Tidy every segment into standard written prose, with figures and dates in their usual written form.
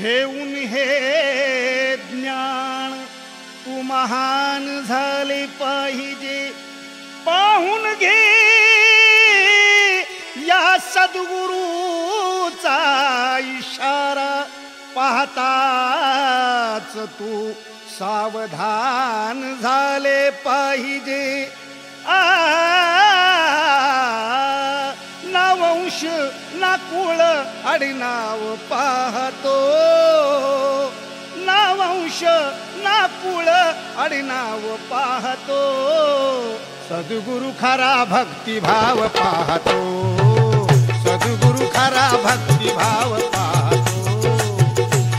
घेऊन हे ज्ञान तू महान झाले पाहिजे. पाहून घे या सद्गुरूचा इशारा, पाहताच तू सावधान झाले पाहिजे. ना वंश ना कुळ आडनाव पाहतो, ना वंश ना कुळ आडनाव पाहतो. सद्गुरु खरा भक्तिभाव पाहतो, सद्गुरु खरा भक्तिभाव पाहतो,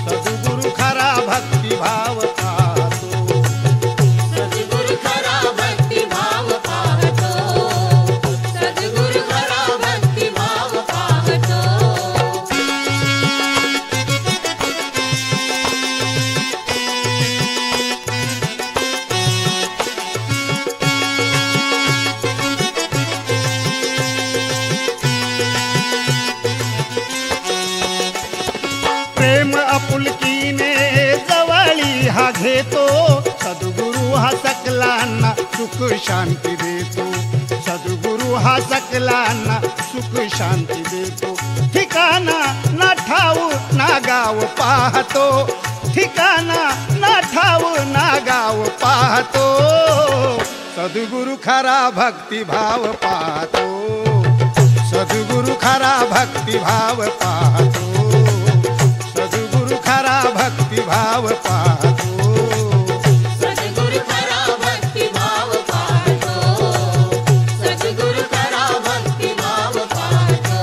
सद्गुरु खरा भक्तिभाव पाहतो, सद्गुरु खरा भक्तिभाव पाहतो, सद्गुरु खरा भक्तिभाव पाहतो. प्रेम आपुलकीने जवळी हा घेतो. सद्गुरु हा सकलांना सुख शांती देतो, सद्गुरु हा सकलांना सुख शांती देतो. ठिकाणा ना ठाव ना गाव पाहतो, ठिकाणा ना ठाव ना गाव पाहतो. सद्गुरु खरा भक्तिभाव पाहतो, सद्गुरु खरा भक्तिभाव पाहतो, सद्गुरु खरा भक्तिभाव पाहतो, सद्गुरु खरा भक्तिभाव पाहतो, सद्गुरु खरा भक्तिभाव पाहतो.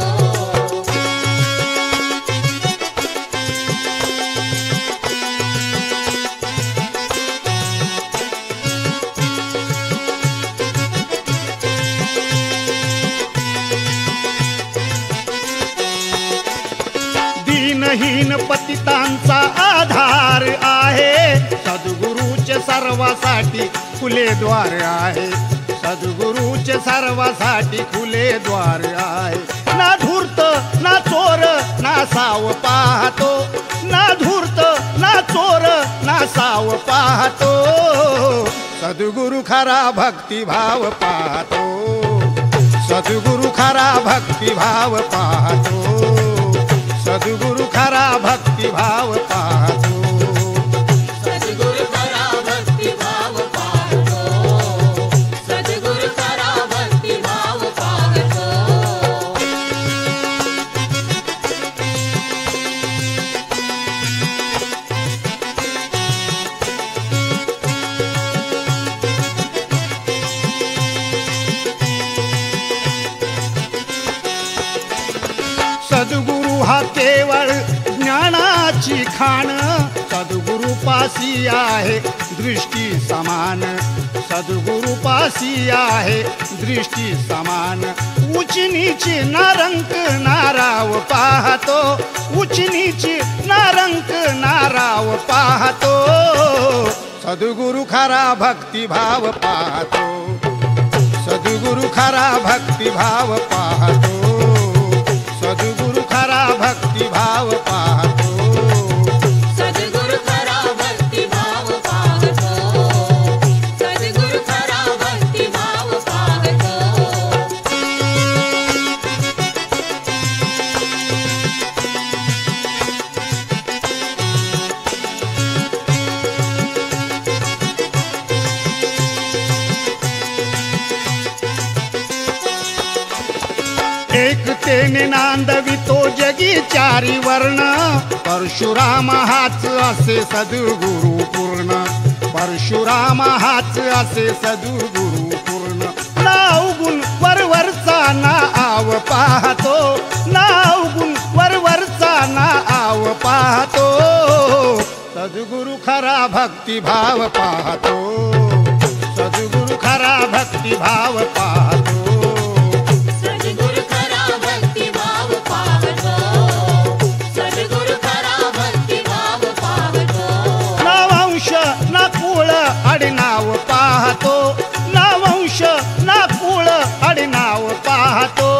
दीनहीन पतितांचा आधार आहे. सद्गुरूचे सर्वासाठी खुले द्वार आहे, सद्गुरूचे सर्वासाठी खुले द्वार आहे. ना धूर्त ना चोर ना साव पाहतो, ना धूर्त ना चोर ना साव पाहतो. सद्गुरु खरा भक्तिभाव पाहतो, सद्गुरु खरा भक्तिभाव पाहतो, सद्गुरु खरा भक्तिभाव पाहतो, सद्गुरु खरा भक्तिभाव पाहतो, सद्गुरु खरा भक्तिभाव पाहतो. सद्गुरु हा केवळ ज्ञानाची खाण. सद्गुरु पासी आहे दृष्टी समान, सद्गुरु पासी आहे दृष्टी समान. उच नीच ना रंक ना राव पाहतो, उच नीच ना रंक ना राव पाहतो. सद्गुरु खरा भक्तिभाव पाहतो, सद्गुरु खरा भक्तिभाव पाहतो, सद्गुरु खरा भक्तिभाव पाहतो, सद्गुरु खरा भक्तिभाव पाहतो, सद्गुरु खरा भक्तिभाव पाहतो. एकतेने नांदवितो जगी चारी वर्ण. परशुराम हाच असे सद्गुरु पूर्ण, परशुराम हाच असे सद्गुरु पूर्ण. नाव गुण वरवरचा ना आव पाहतो, नाव गुण वरवरचा ना आव पाहतो. सद्गुरु खरा भक्तिभाव पाहतो, सद्गुरु खरा भक्तिभाव पाहतो, सद्गुरु खरा भक्तिभाव पाहतो, सद्गुरु खरा भक्तिभाव पाहतो. ना वंश ना कुळ आडनाव पाहतो, ना वंश ना कुळ आडनाव पाहतो.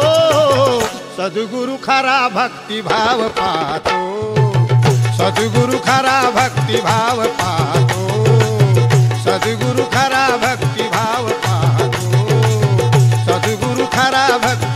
सद्गुरु खरा भक्तिभाव पाहतो, सद्गुरु खरा भक्तिभाव पाहतो सद्गुरु खरा भक्तिभाव पाहतो सद्गुरु खरा भक्ती